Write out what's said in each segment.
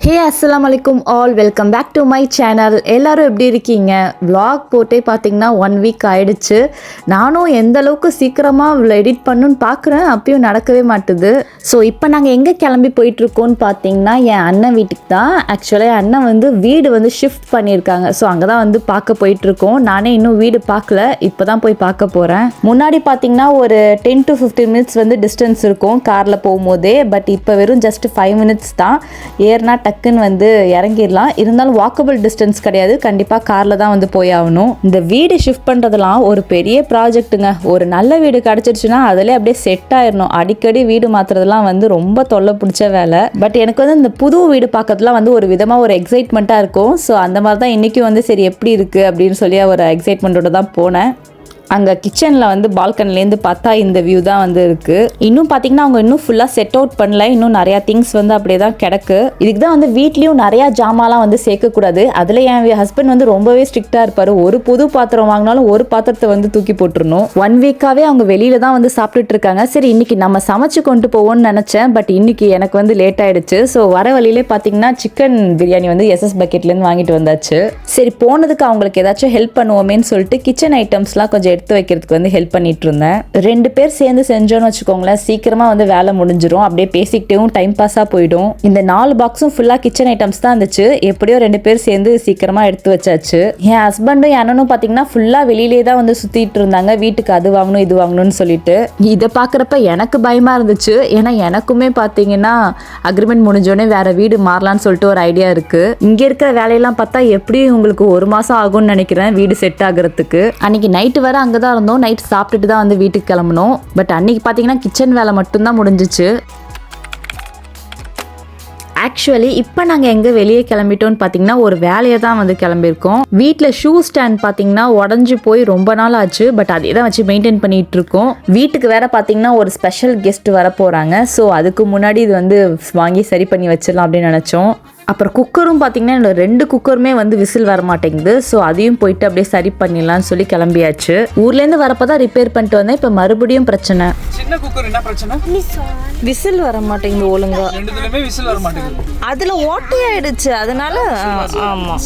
ஹே அஸ்ஸலாமு அலைக்கும் all, welcome back to my channel. எல்லோரும் எப்படி இருக்கீங்க? விலாக் போட்டே பார்த்தீங்கன்னா 1 வீக் ஆயிடுச்சு. நானும் எந்த அளவுக்கு சீக்கிரமாக எடிட் பண்ணுன்னு பார்க்குறேன், அப்பயும் நடக்கவே மாட்டுது. ஸோ இப்போ நாங்கள் எங்கே கிளம்பி போயிட்டுருக்கோன்னு பார்த்தீங்கன்னா என் அண்ணன் வீட்டுக்கு தான். ஆக்சுவலாக என் அண்ணன் வந்து வீடு வந்து ஷிஃப்ட் பண்ணியிருக்காங்க. ஸோ அங்கே தான் வந்து பார்க்க போயிட்டுருக்கோம். நானே இன்னும் வீடு பார்க்கல, இப்போ தான் போய் பார்க்க போகிறேன். முன்னாடி பார்த்தீங்கன்னா ஒரு 10 to 15 மினிட்ஸ் வந்து டிஸ்டன்ஸ் இருக்கும் காரில் போகும்போதே. பட் இப்போ வெறும் ஜஸ்ட் 5 மினிட்ஸ் தான். ஏறினா டக்குன்னு வந்து இறங்கிடலாம். இருந்தாலும் வாக்கபிள் டிஸ்டன்ஸ் கிடையாது, கண்டிப்பாக காரில் தான் வந்து போய் ஆகணும். இந்த வீடு ஷிஃப்ட் பண்ணுறதுலாம் ஒரு பெரிய ப்ராஜெக்ட்டுங்க. ஒரு நல்ல வீடு கிடச்சிருச்சுன்னா அதிலே அப்படியே செட் ஆயிடணும். அடிக்கடி வீடு மாற்றுறதுலாம் வந்து ரொம்ப தொல்லை பிடிச்ச வேலை. பட் எனக்கு வந்து இந்த புது வீடு பார்க்கறதுலாம் வந்து ஒரு விதமாக ஒரு எக்ஸைட்மெண்ட்டாக இருக்கும். ஸோ அந்த மாதிரி தான் இன்றைக்கும் வந்து சரி எப்படி இருக்குது அப்படின்னு சொல்லி ஒரு எக்ஸைட்மெண்ட்டோட தான் போனேன். அங்கே கிச்சனில் வந்து பால்கனிலேருந்து பார்த்தா இந்த வியூ தான் வந்து இருக்குது. இன்னும் பார்த்தீங்கன்னா அவங்க இன்னும் ஃபுல்லாக செட் அவுட் பண்ணல. இன்னும் நிறையா திங்ஸ் வந்து அப்படியே தான் கிடக்கு. இதுக்கு தான் வந்து வீட்லேயும் நிறையா ஜாமான்லாம் வந்து சேர்க்கக்கூடாது. அதில் என் ஹஸ்பண்ட் வந்து ரொம்பவே ஸ்ட்ரிக்டாக இருப்பார். ஒரு புது பாத்திரம் வாங்கினாலும் ஒரு பாத்திரத்தை வந்து தூக்கி போட்டுருணும். 1 வீக்காகவே அவங்க வெளியில தான் வந்து சாப்பிட்டுட்டு இருக்காங்க. சரி இன்னைக்கு நம்ம சமைச்சு கொண்டு போவோம்னு நினச்சேன். பட் இன்னைக்கு எனக்கு வந்து லேட் ஆகிடுச்சு. ஸோ வர வழியிலே பார்த்தீங்கன்னா சிக்கன் பிரியாணி வந்து SS பக்கெட்லேருந்து வாங்கிட்டு வந்தாச்சு. சரி போனதுக்கு அவங்களுக்கு ஏதாச்சும் ஹெல்ப் பண்ணுவோமேன்னு சொல்லிட்டு கிச்சன் ஐட்டம்ஸ்லாம் கொஞ்சம் எடுத்து வைக்கிறதுக்கு வந்து ஹெல்ப் பண்ணிட்டு இருந்தேன். 2 பேர் சேர்ந்து செஞ்சோன்னு வச்சுக்கோங்களேன், சீக்கிரமா வந்து வேலை முடிஞ்சிடும். அப்படியே பேசிக்கிட்டேவும் டைம் பாஸா போயிடும். இந்த 4 பாக்ஸும் ஃபுல்லா கிச்சன் ஐட்டம்ஸ் தான் இருந்துச்சு. எப்படியோ 2 பேர் சேர்ந்து சீக்கிரமா எடுத்து வச்சாச்சு. என் ஹஸ்பண்டும் அண்ணனும் பாத்தீங்கன்னா ஃபுல்லா வெளியிலே தான் வந்து சுத்திட்டு இருந்தாங்க. வீட்டுக்கு அது வாங்கணும் இது வாங்கணும்னு சொல்லிட்டு. இதை பாக்குறப்ப எனக்கு பயமா இருந்துச்சு. ஏன்னா எனக்குமே பாத்தீங்கன்னா அக்ரிமெண்ட் முடிஞ்சோடனே வேற வீடு மாறலான்னு சொல்லிட்டு ஒரு ஐடியா இருக்கு. இங்க இருக்கிற வேலையெல்லாம் பார்த்தா எப்படியும் உங்களுக்கு 1 மாசம் ஆகும்னு நினைக்கிறேன் வீடு செட் ஆகுறதுக்கு. அன்னைக்கு நைட்டு வர அங்கே தான் இருந்தோம். நைட் சாப்பிட்டுட்டு தான் வந்து வீட்டுக்கு கிளம்பணும். பட் அன்னைக்கு பார்த்தீங்கன்னா கிச்சன் வேலை மட்டும்தான் முடிஞ்சிச்சு. ஆக்சுவலி இப்போ நாங்கள் எங்கே வெளியே கிளம்பிட்டோம்னு பார்த்தீங்கன்னா ஒரு வேலையை தான் வந்து கிளம்பியிருக்கோம். வீட்டில் ஷூ ஸ்டாண்ட் பார்த்தீங்கன்னா உடஞ்சி போய் ரொம்ப நாள் ஆச்சு. பட் அதே தான் வச்சு மெயின்டைன் பண்ணிட்டு இருக்கோம். வீட்டுக்கு வேற பார்த்தீங்கன்னா ஒரு ஸ்பெஷல் கெஸ்ட் வர போகிறாங்க. ஸோ அதுக்கு முன்னாடி இது வந்து வாங்கி சரி பண்ணி வச்சிடலாம் அப்படின்னு நினச்சோம். அப்புறம் குக்கரும் பார்த்தீங்கன்னா என்னோட 2 குக்கருமே வந்து விசில் வர மாட்டேங்குது. ஸோ அதையும் போயிட்டு அப்படியே சரி பண்ணிடலாம்னு சொல்லி கிளம்பியாச்சு. ஊர்லேருந்து வரப்போ தான் ரிப்பேர் பண்ணிட்டு வந்தேன். இப்போ மறுபடியும் பிரச்சனை. சின்ன குக்கர் என்ன பிரச்சனை? விசில் வர மாட்டேங்குது ஒழுங்கா. ரெண்டுலயுமே விசில் வர மாட்டேங்குது. அதில் ஓட்டையாயிடுச்சு. அதனால ஆமாம்.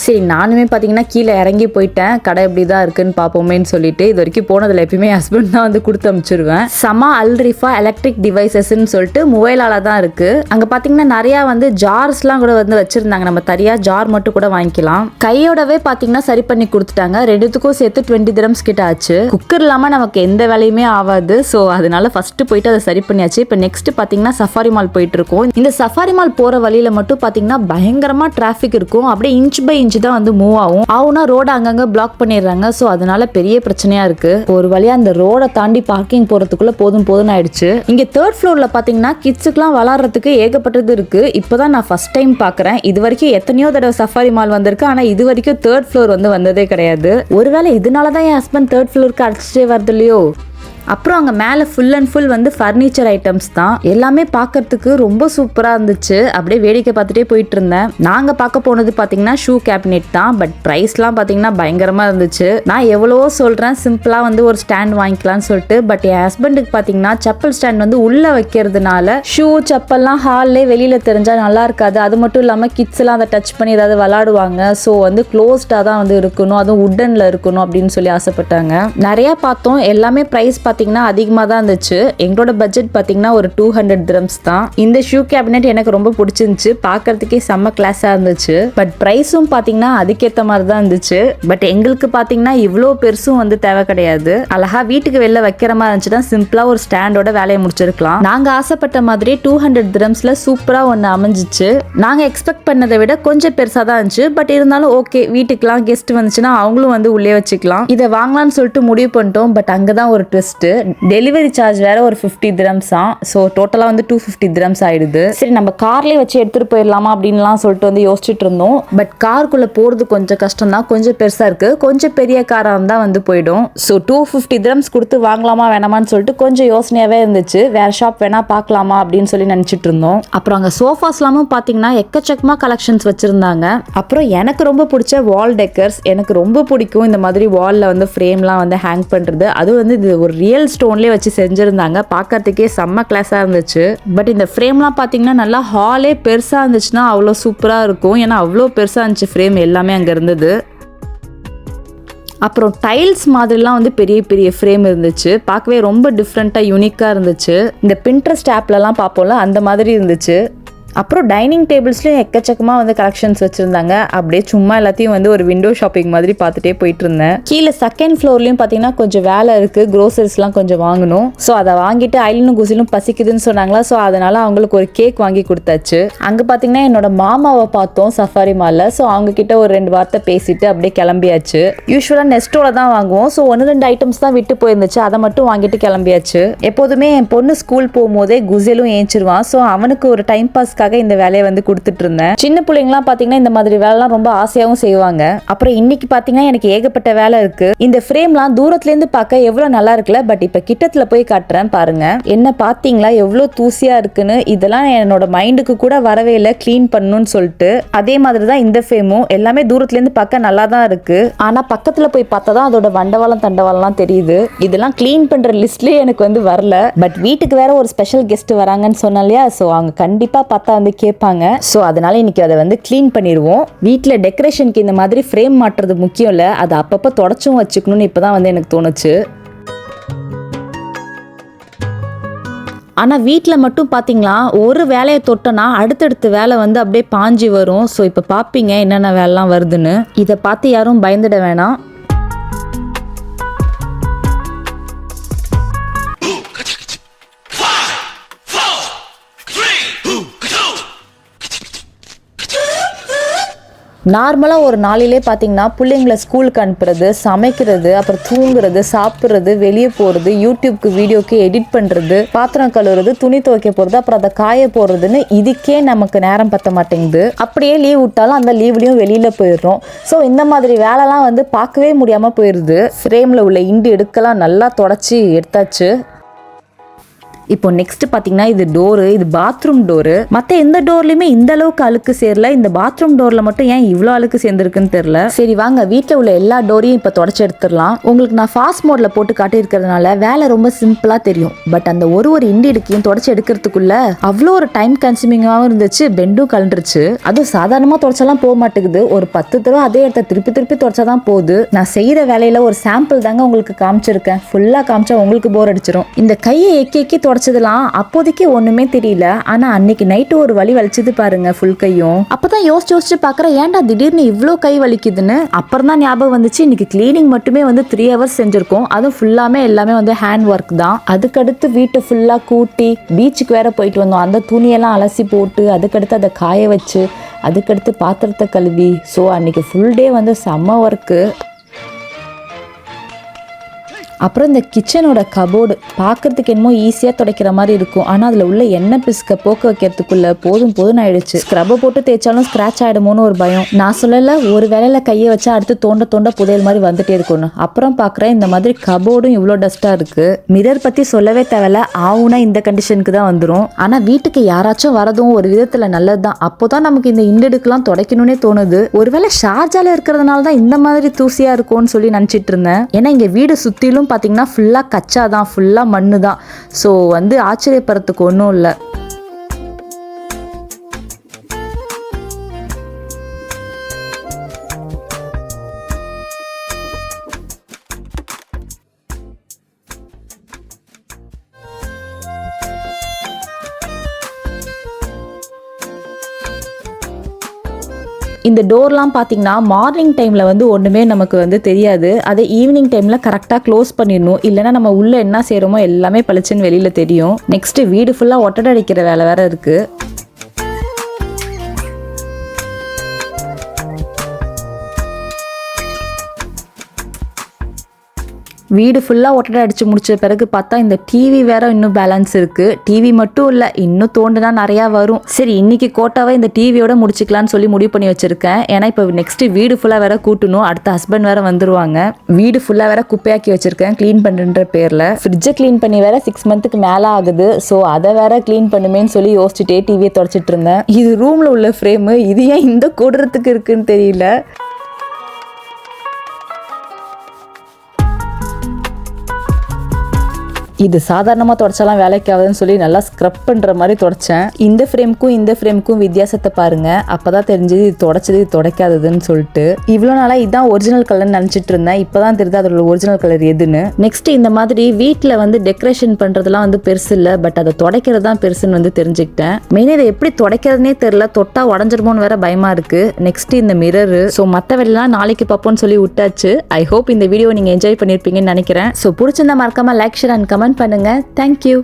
சரி நானுமே பார்த்தீங்கன்னா கீழே இறங்கி போயிட்டேன். கடை எப்படி தான் இருக்குன்னு பார்ப்போமேன்னு சொல்லிட்டு. இது வரைக்கும் போனதில் எப்பயுமே ஹஸ்பண்ட் தான் வந்து கொடுத்து அனுப்பிச்சிருவேன். சமா அல்ரிஃபா எலக்ட்ரிக் டிவைசஸ்ன்னு சொல்லிட்டு மொபைலால தான் இருக்குது. அங்கே பார்த்தீங்கன்னா நிறையா வந்து ஜார்ஸ்லாம் கூட வந்து வச்சுருந்தாங்க. நம்ம தனியாக ஜார் மட்டும் கூட வாங்கிக்கலாம். கையோடவே பார்த்தீங்கன்னா சரி பண்ணி கொடுத்துட்டாங்க. 2த்துக்கும் சேர்த்து 20 dirhams கிட்ட ஆச்சு. குக்கர் இல்லாமல் நமக்கு எந்த வேலையுமே ஆகாது. ஸோ அதனால ஃபஸ்ட்டு போயிட்டு அதை சரி பண்ணியாச்சு. இப்போ நெக்ஸ்ட் பார்த்தீங்கன்னா சஃபாரி மால் போயிட்டு இருக்கோம். இந்த சஃபாரி மால் போகிற வழியில் மட்டும் பார்த்தீங்கன்னா பயங்கரமாக டிராஃபிக் இருக்கும். அப்படியே இன்ச் பை இன்ச் தான் வந்து மூவ் ஆகும்னா ரோட அங்கங்க பிளாக் பண்ணிடுறாங்க. ஸோ அதனால பெரிய பிரச்சனையா இருக்கு. ஒரு வழியா அந்த ரோட தாண்டி பார்க்கிங் போறதுக்குள்ள போதும் ஆயிடுச்சு. இங்க 3rd ஃப்ளோர்ல பாத்தீங்கன்னா கிட்ஸுக்குலாம் விளாடுறதுக்கு ஏகப்பட்டது இருக்கு. இப்பதான் நான் ஃபர்ஸ்ட் டைம் பாக்குறேன். இது வரைக்கும் எத்தனையோ தடவை சஃபாரி மால் வந்திருக்கு. ஆனா இது வரைக்கும் 3rd ஃப்ளோர் வந்து வந்ததே கிடையாது. ஒருவேளை இதனாலதான் என் ஹஸ்பண்ட் 3rd ஃப்ளோருக்கு அழைச்சிட்டே வருது இல்லையோ. அப்புறம் அங்கே மேலே ஃபுல் அண்ட் ஃபுல் வந்து ஃபர்னிச்சர் ஐட்டம்ஸ் தான். எல்லாமே பார்க்கறதுக்கு ரொம்ப சூப்பராக இருந்துச்சு. அப்படியே வேடிக்கை பார்த்துட்டே போயிட்டு இருந்தேன். நாங்கள் பார்க்க போனது பார்த்தீங்கன்னா ஷூ கேபினெட் தான். பட் ப்ரைஸ்லாம் பார்த்தீங்கன்னா பயங்கரமாக இருந்துச்சு. நான் எவ்வளவோ சொல்கிறேன் சிம்பிளாக வந்து ஒரு ஸ்டாண்ட் வாங்கிக்கலாம்னு சொல்லிட்டு. பட் என் ஹஸ்பண்டுக்கு பார்த்தீங்கன்னா செப்பல் ஸ்டாண்ட் வந்து உள்ளே வைக்கிறதுனால ஷூ செப்பல்லாம் ஹால்லே வெளியில் தெரிஞ்சால் நல்லா இருக்காது. அது மட்டும் இல்லாமல் கிட்ஸ் எல்லாம் அதை டச் பண்ணி ஏதாவது விளாடுவாங்க. ஸோ வந்து க்ளோஸ்டாக தான் வந்து இருக்கணும், அதுவும் உட்டனில் இருக்கணும் அப்படின்னு சொல்லி ஆசைப்பட்டாங்க. நிறையா பார்த்தோம். எல்லாமே ப்ரைஸ் பார்த்தீங்கன்னா அதிகமாக தான் இருந்துச்சு. எங்களோட பட்ஜெட் பார்த்தீங்கன்னா ஒரு 200 dirhams தான். இந்த ஷூ கேபினெட் எனக்கு ரொம்ப பிடிச்சிருந்துச்சு. பார்க்கறதுக்கே செம்ம கிளாஸாக இருந்துச்சு. பட் ப்ரைஸும் பார்த்தீங்கன்னா அதுக்கேற்ற மாதிரி தான் இருந்துச்சு. பட் எங்களுக்கு பார்த்தீங்கன்னா இவ்வளோ பெருசும் வந்து தேவை கிடையாது. அழகா வீட்டுக்கு வெளில வைக்கிற மாதிரி இருந்துச்சுன்னா சிம்பிளாக ஒரு ஸ்டாண்டோட வேலையை முடிச்சிருக்கலாம். நாங்கள் ஆசைப்பட்ட மாதிரி 200 dirhamsல சூப்பராக ஒன்று அமைஞ்சிச்சு. நாங்கள் எக்ஸ்பெக்ட் பண்ணதை விட கொஞ்சம் பெருசாக தான் இருந்துச்சு. பட் இருந்தாலும் ஓகே, வீட்டுக்கெலாம் கெஸ்ட் வந்துச்சுன்னா அவங்களும் வந்து உள்ளே வச்சுக்கலாம். இதை வாங்கலாம்னு சொல்லிட்டு முடிவு பண்ணிட்டோம். பட் அங்கே தான் ஒரு ட்விஸ்ட். டெலிவரி சார்ஜ் வேற ஒரு 50 dirhams. ஸோ டோட்டலாக வந்து 250 dirhams ஆயிடுது. சரி நம்ம கார்லேயே வச்சு எடுத்துட்டு போயிடலாமா அப்படின்லாம் சொல்லிட்டு வந்து யோசிச்சுட்டு இருந்தோம். பட் காருக்குள்ள போறது கொஞ்சம் கஷ்டம் தான். கொஞ்சம் பெருசா இருக்கு. கொஞ்சம் பெரிய காரா இருந்தா வந்து போயிடும். ஸோ 250 dirhams கொடுத்து வாங்கலாமா வேணாமான்னு சொல்லிட்டு கொஞ்சம் யோசனையாவே இருந்துச்சு. வேற ஷாப் வேணா பார்க்கலாமா அப்படின்னு சொல்லி நினைச்சிட்டு இருந்தோம். அப்புறம் அங்கே சோஃபாஸ்லாமும் பார்த்தீங்கன்னா எக்கச்சக்கமா கலெக்ஷன்ஸ் வச்சிருந்தாங்க. அப்புறம் எனக்கு ரொம்ப பிடிச்ச வால் டெக்கர்ஸ். எனக்கு ரொம்ப பிடிக்கும் இந்த மாதிரி வால்ல வந்து ஃப்ரேம்லாம் வந்து ஹேங் பண்றது. அது வந்து இது ஒரு ரியல் ஸ்டோன்லேயே வச்சு செஞ்சுருந்தாங்க. பார்க்கறதுக்கே செம்ம கிளாஸாக இருந்துச்சு. பட் இந்த ஃப்ரேம்லாம் பார்த்தீங்கன்னா நல்லா ஹாலே பெருசாக இருந்துச்சுன்னா அவ்வளோ சூப்பராக இருக்கும். ஏன்னா அவ்வளோ பெருசாக இருந்துச்சு ஃப்ரேம் எல்லாமே அங்கே இருந்தது. அப்புறம் டைல்ஸ் மாதிரிலாம் வந்து பெரிய பெரிய ஃப்ரேம் இருந்துச்சு. பார்க்கவே ரொம்ப டிஃப்ரெண்ட்டாக யூனிக்காக இருந்துச்சு. இந்த பின்ட்ரெஸ்ட் ஆப்லலாம் பார்ப்போம்ல அந்த மாதிரி இருந்துச்சு. அப்புறம் டைனிங் டேபிள்ஸ்லையும் எக்கச்சக்கமாக வந்து கலெக்ஷன்ஸ் வச்சுருந்தாங்க. அப்படியே சும்மா எல்லாத்தையும் வந்து ஒரு விண்டோ ஷாப்பிங் மாதிரி பார்த்துட்டே போயிட்டு இருந்தேன். கீழே செகண்ட் ஃப்ளோர்லையும் பார்த்தீங்கன்னா கொஞ்சம் வேலை இருக்குது. க்ரோசரிஸ்லாம் கொஞ்சம் வாங்கணும். ஸோ அதை வாங்கிட்டு ஐலனும் குசிலும் பசிக்குதுன்னு சொன்னாங்களா, ஸோ அதனால் அவங்களுக்கு ஒரு கேக் வாங்கி கொடுத்தாச்சு. அங்கே பார்த்தீங்கன்னா என்னோட மாமாவை பார்த்தோம் சஃபாரி மாலில். ஸோ அவங்கக்கிட்ட ஒரு 2 வார்த்தை பேசிட்டு அப்படியே கிளம்பியாச்சு. யூஸ்வலாக நெஸ்டோவில் தான் வாங்குவோம். ஸோ 1-2 ஐட்டம்ஸ் தான் விட்டு போயிருந்துச்சு. அதை மட்டும் வாங்கிட்டு கிளம்பியாச்சு. எப்போதுமே என் பொண்ணு ஸ்கூல் போகும்போதே குசிலும் ஏஞ்சிருவான். ஸோ அவனுக்கு ஒரு டைம் பாஸ் இந்த வேலையை வந்து கொடுத்துட்டு இருந்தேன். சின்ன பிள்ளைங்களாம் பாத்தீங்கன்னா இந்த மாதிரி வேலைலாம் ரொம்ப ஆசையாகவும் செய்வாங்க. அப்புறம் இன்னைக்கு பாத்தீங்கன்னா எனக்கு ஏகப்பட்ட வேலை இருக்கு. இந்த ஃப்ரேம்லாம் தூரத்துல இருந்து பார்க்க எவ்வளவு நல்லா இருக்குல்ல, பட் இப்ப கிட்டத்துல போய் காட்டுறேன் பாருங்க. என்ன பாத்தீங்களா எவ்வளவு தூசியா இருக்குன்னு. இதெல்லாம் என்னோட மைண்டுக்கு கூட வரவே இல்லை கிளீன் பண்ணணும்னு சொல்லிட்டு. அதே மாதிரி தான் இந்த ஃப்ரேமும் எல்லாமே தூரத்துல இருந்து பார்க்க நல்லா தான் இருக்கு. ஆனா பக்கத்துல போய் பார்த்தா தான் அதோட வண்டவாளம் தண்டவாளம்லாம் தெரியுது. இதெல்லாம் கிளீன் பண்ற லிஸ்ட்லயே எனக்கு வந்து வரல. பட் வீட்டுக்கு வேற ஒரு ஸ்பெஷல் கெஸ்ட் வராங்கன்னு சொன்னேன் இல்லையா, ஸோ அவங்க கண்டிப்பா பார்த்தா வந்து கேட்பாங்க. ஸோ அதனால இன்னைக்கு அதை வந்து கிளீன் பண்ணிடுவோம். வீட்டில் டெக்கரேஷனுக்கு இந்த மாதிரி ஃப்ரேம் மாட்டுறது முக்கியம் இல்லை, அதை அப்பப்போ தொடச்சும் வச்சுக்கணும்னு இப்போதான் வந்து எனக்கு தோணுச்சு. ஆனால் வீட்டில் மட்டும் பார்த்தீங்களா ஒரு வேலையை தொட்டோன்னா அடுத்தடுத்து வேலை வந்து அப்படியே பாஞ்சி வரும். ஸோ இப்போ பார்ப்பீங்க என்னென்ன வேலைலாம் வருதுன்னு. இதை பார்த்து யாரும் பயந்துட வேணாம். நார்மலாக ஒரு நாளிலே பார்த்தீங்கன்னா பிள்ளைங்களை ஸ்கூலுக்கு அனுப்புறது, சமைக்கிறது, அப்புறம் தூங்குறது, சாப்பிட்றது, வெளியே போகிறது, யூடியூப்க்கு வீடியோக்கு எடிட் பண்ணுறது, பாத்திரம் கழுவுறது, துணி துவைக்க போகிறது, அப்புறம் அதை காய போடுறதுன்னு இதுக்கே நமக்கு நேரம் பத்த மாட்டேங்குது. அப்படியே லீவ் விட்டாலும் அந்த லீவ்லையும் வெளியில் போயிடுறோம். ஸோ இந்த மாதிரி வேலைலாம் வந்து பார்க்கவே முடியாமல் போயிடுது. ஃப்ரேமில் உள்ள இண்டு எடுக்கலாம் நல்லா தொடச்சி எடுத்தாச்சு. இப்போ நெக்ஸ்ட் பார்த்தீங்கன்னா இது டோரு, இது பாத்ரூம் டோரு. மற்ற எந்த டோர்லையுமே இந்த அளவுக்கு அழுக்கு சேரல. இந்த பாத்ரூம் டோர்ல மட்டும் ஏன் இவ்வளோ அழுக்கு சேர்ந்துருக்குன்னு தெரியல. சரி வாங்க வீட்டில் உள்ள எல்லா டோரையும் இப்போ தொடச்சி எடுத்துடலாம். உங்களுக்கு நான் ஃபாஸ்ட் மோட்ல போட்டு காட்டியிருக்கிறதுனால வேலை ரொம்ப சிம்பிளா தெரியும். பட் அந்த ஒரு இண்டி இடுக்கையும் தொடச்சி எடுக்கிறதுக்குள்ள அவ்வளோ ஒரு டைம் கன்சூமிங்காகவும் இருந்துச்சு. பெண்டும் கலண்டுருச்சு. அதுவும் சாதாரணமாக தொடச்செல்லாம் போக மாட்டேங்குது. ஒரு 10 தடவை அதே இடத்த திருப்பி திருப்பி தொடச்சாதான் போகுது. நான் செய்யற வேலையில ஒரு சாம்பிள் தாங்க உங்களுக்கு காமிச்சிருக்கேன். ஃபுல்லா காமிச்சா உங்களுக்கு போர் அடிச்சிடும். இந்த கையை எக்கி தொடச்சதெல்லாம் அப்போதைக்கு ஒண்ணுமே தெரியல. ஆனா அன்னைக்கு நைட்டு ஒரு வலி வலிச்சது பாருங்க ஃபுல் கையும். அப்பதான் யோசிச்சு பாக்குறேன் ஏன்டா திடீர்னு இவ்வளோ கை வலிக்குதுன்னு. அப்புறம் தான் ஞாபகம் வந்துச்சு இன்னைக்கு கிளீனிங் மட்டுமே வந்து 3 hours செஞ்சிருக்கோம். அதுவும் ஃபுல்லாமே எல்லாமே வந்து ஹேண்ட் ஒர்க் தான். அதுக்கடுத்து வீட்டை ஃபுல்லா கூட்டி பீச்சுக்கு வேற போயிட்டு வந்தோம். அந்த துணியெல்லாம் அலசி போட்டு அதுக்கடுத்து அதை காய வச்சு அதுக்கடுத்து பாத்திரத்தை கழுவி. ஸோ அன்னைக்கு ஃபுல் டே வந்து செம்ம ஒர்க்கு. அப்புறம் இந்த கிச்சனோட கபோர்டு பார்க்கறதுக்கு என்னமோ ஈஸியாக துடைக்கிற மாதிரி இருக்கும். ஆனால் அதில் உள்ள எண்ணெய் பிஸ்க போக்க வைக்கிறதுக்குள்ள போதும் ஆயிடுச்சு. ஸ்க்ரப்பை போட்டு தேய்ச்சாலும் ஸ்க்ராட்ச் ஆகிடுமோன்னு ஒரு பயம். நான் சொல்லலை ஒரு வேலையில் கையை வச்சா அடுத்து தோண்ட புதையல் மாதிரி வந்துட்டே இருக்கணும். அப்புறம் பார்க்குறேன் இந்த மாதிரி கபோர்டும் இவ்வளோ டஸ்ட்டாக இருக்குது. மிரர் பற்றி சொல்லவே தேவையில்ல, ஆவுனா இந்த கண்டிஷனுக்கு தான் வந்துடும். ஆனால் வீட்டுக்கு யாராச்சும் வரதும் ஒரு விதத்தில் நல்லது தான். அப்போ தான் நமக்கு இந்த இண்டெடுக்கெலாம் துடைக்கணும்னே தோணுது. ஒருவேளை ஷார்ஜால இருக்கிறதுனால தான் இந்த மாதிரி தூசியாக இருக்கும்னு சொல்லி நினச்சிட்டு இருந்தேன். ஏன்னா இங்கே வீடு சுற்றிலும் பார்த்தீங்கன்னா ஃபுல்லாக கச்சா தான், ஃபுல்லாக மண்ணு தான். ஸோ வந்து ஆச்சரியப்படுறதுக்கு ஒன்றும் இல்லை. இந்த டோர்லாம் பார்த்தீங்கன்னா மார்னிங் டைமில் வந்து ஒன்றுமே நமக்கு வந்து தெரியாது. அதை ஈவினிங் டைமில் கரெக்டாக க்ளோஸ் பண்ணிடணும். இல்லைனா நம்ம உள்ளே என்ன செய்கிறோமோ எல்லாமே பளிச்சுன்னு வெளியில் தெரியும். நெக்ஸ்ட்டு வீடு ஃபுல்லாக ஒட்டடை அடிக்கிற வேலை வேறு இருக்குது. வீடு ஃபுல்லாக ஒட்டடை அடித்து முடிச்ச பிறகு பார்த்தா இந்த டிவி வேற இன்னும் பேலன்ஸ் இருக்குது. டிவி மட்டும் இல்லை, இன்னும் தோண்டுனா நிறையா வரும். சரி இன்னைக்கு கோட்டாவை இந்த டிவியோட முடிச்சுக்கலான்னு சொல்லி முடிவு பண்ணி வச்சுருக்கேன். ஏன்னா இப்போ நெக்ஸ்ட்டு வீடு ஃபுல்லாக வேற கூட்டணும். அடுத்த ஹஸ்பண்ட் வேற வந்துருவாங்க. வீடு ஃபுல்லாக வேற குப்பையாக்கி வச்சுருக்கேன் க்ளீன் பண்ணுற பேரில். ஃப்ரிட்ஜை க்ளீன் பண்ணி வேற 6 months மேலே ஆகுது. ஸோ அதை வேற க்ளீன் பண்ணுமேன்னு சொல்லி யோசிச்சுட்டே டிவியை தொடச்சிட்டு இருந்தேன். இது ரூமில் உள்ள ஃப்ரேமு, இது ஏன் இந்த கூடுறதுக்கு இருக்குன்னு தெரியல. இது சாதாரணமாக தொடச்சாலாம் வேலைக்கு ஆகுதுன்னு சொல்லி நல்லா ஸ்க்ரப் பண்ணுற மாதிரி தொடச்சேன். இந்த ஃப்ரேம்க்கும் வித்தியாசத்தை பாருங்க. அப்பதான் தெரிஞ்சது இது தொடச்சது இது துடைக்காததுன்னு சொல்லிட்டு. இவ்வளோ நாளாக இதுதான் ஒரிஜினல் கலர்னு நினச்சிட்டு இருந்தேன். இப்போதான் தெரியுது அதோட ஒரிஜினல் கலர் எதுன்னு. நெக்ஸ்ட் இந்த மாதிரி வீட்டில் வந்து டெக்கரேஷன் பண்ணுறதுலாம் வந்து பெருசு இல்லை, பட் அதை துடைக்கிறது தான் பெருசுன்னு வந்து தெரிஞ்சுக்கிட்டேன். மெயினாக இதை எப்படி துடைக்கிறதுனே தெரியல, தொட்டா உடஞ்சிருமோன்னு வேற பயமா இருக்கு. நெக்ஸ்ட் இந்த மிரரு. ஸோ மற்ற வேலைலாம் நாளைக்கு பார்ப்போம்னு சொல்லி விட்டாச்சு. ஐ ஹோப் இந்த வீடியோ நீங்கள் என்ஜாய் பண்ணியிருப்பீங்கன்னு நினைக்கிறேன். ஸோ பிடிச்சிருந்தா மறக்காம லைக், ஷேர் அண்ட் கமெண்ட் பண்ணுங்க. தேங்க்யூ.